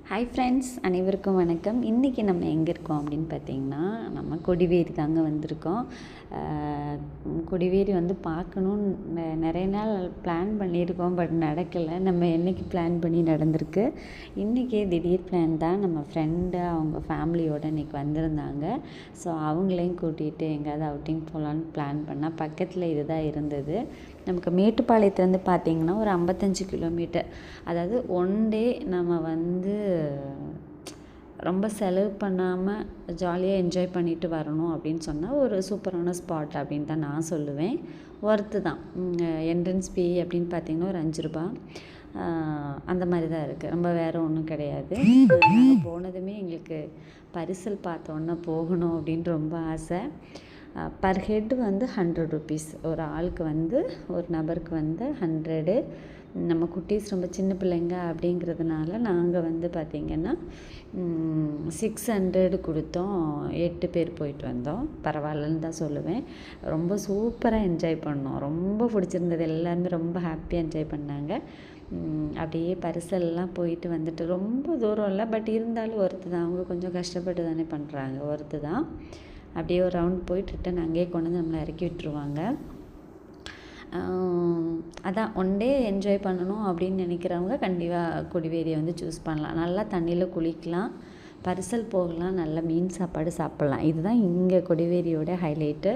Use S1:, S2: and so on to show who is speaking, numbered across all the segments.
S1: Hi friends, அனைவருக்கும் வணக்கம். இன்றைக்கி நம்ம எங்கே இருக்கோம் அப்படின்னு பார்த்திங்கன்னா, நம்ம கொடிவேரி தாங்க வந்திருக்கோம். கொடிவேரி வந்து பார்க்கணுன்னு நிறைய நாள் பிளான் பண்ணியிருக்கோம், பட் நடக்கலை. நம்ம என்றைக்கு பிளான் பண்ணி நடந்திருக்கு. இன்றைக்கி திடீர் பிளான் தான். நம்ம ஃப்ரெண்டு அவங்க ஃபேமிலியோடு இன்றைக்கி வந்திருந்தாங்க. ஸோ அவங்களையும் கூட்டிகிட்டு எங்கேயாவது அவுட்டிங் போகலான்னு பிளான் பண்ணால் பக்கத்தில் இது தான் இருந்தது. நமக்கு மேட்டுப்பாளையத்துலேருந்து பார்த்திங்கன்னா ஒரு 55 கிலோமீட்டர். அதாவது ஒன் டே நம்ம வந்து ரொம்ப செலவு பண்ணாமல் ஜாலியாக என்ஜாய் பண்ணிட்டு வரணும் அப்படின்னு சொன்னால் ஒரு சூப்பரான ஸ்பாட் அப்படின்னு தான் நான் சொல்லுவேன். ஒர்த்து தான். என்ட்ரன்ஸ் ஃபீ அப்படின்னு பார்த்திங்கன்னா ஒரு 5 ரூபா அந்த மாதிரி தான் இருக்குது. ரொம்ப வேறு ஒன்றும் கிடையாது. நாங்கள் போனதுமே எங்களுக்கு பரிசல் பார்த்தோன்னே போகணும் அப்படின்னு ரொம்ப ஆசை. பர் ஹெட் வந்து 100 ருபீஸ். ஒரு ஆளுக்கு வந்து ஒரு நபருக்கு வந்து 100. நம்ம குட்டீஸ் ரொம்ப சின்ன பிள்ளைங்க அப்படிங்கிறதுனால நாங்கள் வந்து பார்த்திங்கன்னா 600 கொடுத்தோம். 8 பேர் போயிட்டு வந்தோம். பரவாயில்லன்னு தான் சொல்லுவேன். ரொம்ப சூப்பராக என்ஜாய் பண்ணோம். ரொம்ப பிடிச்சிருந்தது. எல்லாருமே ரொம்ப ஹாப்பியாக என்ஜாய் பண்ணாங்க. அப்படியே பரிசல்லாம் போயிட்டு வந்துட்டு ரொம்ப தூரம் இல்லை, பட் இருந்தாலும் ஒருத்து தான். அவங்க கொஞ்சம் கஷ்டப்பட்டு தானே பண்ணுறாங்க, ஒருத்து தான். அப்படியே ஒரு ரவுண்ட் போயிட்டு ரிட்டன் அங்கேயே கொண்டு வந்து நம்மளை இறக்கி விட்டுருவாங்க. அதான் ஒன் டே என்ஜாய் பண்ணணும் அப்படின்னு நினைக்கிறவங்க கண்டிப்பாக கொடிவேரியை வந்து சூஸ் பண்ணலாம். நல்லா தண்ணியில் குளிக்கலாம், பரிசல் போகலாம், நல்ல மீன் சாப்பாடு சாப்பிட்லாம். இதுதான் இங்கே கொடிவேரியோட ஹைலைட்டு.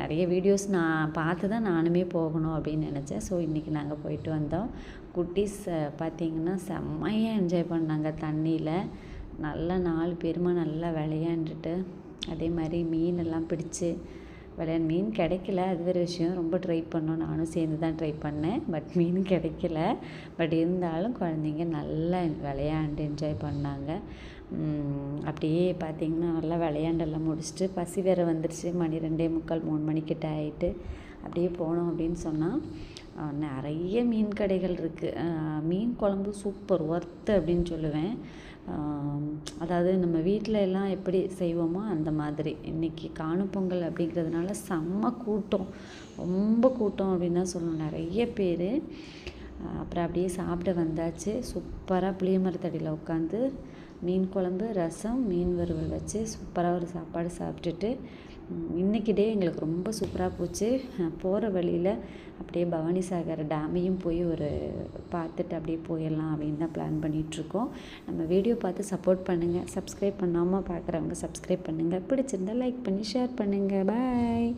S1: நிறைய வீடியோஸ் நான் பார்த்து தான் நானுமே போகணும் அப்படின்னு நினச்சேன். ஸோ இன்றைக்கி நாங்கள் போயிட்டு வந்தோம். குட்டீஸ் பார்த்திங்கன்னா செம்மையாக என்ஜாய் பண்ணாங்க. தண்ணியில் நல்லா 4 பேருமா நல்லா விளையாண்டுட்டு, அதே மாதிரி மீனெல்லாம் பிடிச்சி மீன் கிடைக்கல, அது வேறு விஷயம். ரொம்ப ட்ரை பண்ணோம், நானும் சேர்ந்து தான் ட்ரை பண்ணேன். பட் மீன் கிடைக்கல. பட் இருந்தாலும் குழந்தைங்க நல்லா விளையாண்டு என்ஜாய் பண்ணாங்க. அப்படியே பார்த்திங்கன்னா நல்லா விளையாண்டெல்லாம் முடிச்சுட்டு பசி வேறு வந்துடுச்சு. மணி 2:45 3 மணிக்கிட்ட ஆகிட்டு அப்படியே போனோம் அப்படின்னு சொன்னால் நிறைய மீன் கடைகள் இருக்குது. மீன் குழம்பு சூப்பர் ஒர்த்து அப்படின்னு சொல்லுவேன். அதாவது நம்ம வீட்டில் எல்லாம் எப்படி செய்வோமோ அந்த மாதிரி. இன்றைக்கி காணும் பொங்கல் அப்படிங்கிறதுனால செம்ம கூட்டம், ரொம்ப கூட்டம் அப்படின்னு தான் சொல்லணும். நிறைய பேர். அப்புறம் அப்படியே சாப்பிட வந்தாச்சு. சூப்பராக புளிய மரத்தடியில் உட்காந்து மீன் குழம்பு, ரசம், மீன் வறுவல் வச்சு சூப்பராக ஒரு சாப்பாடு சாப்பிட்டுட்டு இன்றைக்கி டே எங்களுக்கு ரொம்ப சூப்பராக போச்சு. போகிற வழியில் அப்படியே பவானிசாகர் டேமையும் போய் ஒரு பார்த்துட்டு அப்படியே போயிடலாம் அப்படின்னு தான் பிளான் பண்ணிகிட்ருக்கோம். நம்ம வீடியோ பார்த்து சப்போர்ட் பண்ணுங்கள். சப்ஸ்கிரைப் பண்ணாமல் பார்க்குறவங்க சப்ஸ்கிரைப் பண்ணுங்கள். பிடிச்சிருந்தால் லைக் பண்ணி ஷேர் பண்ணுங்கள். பாய்.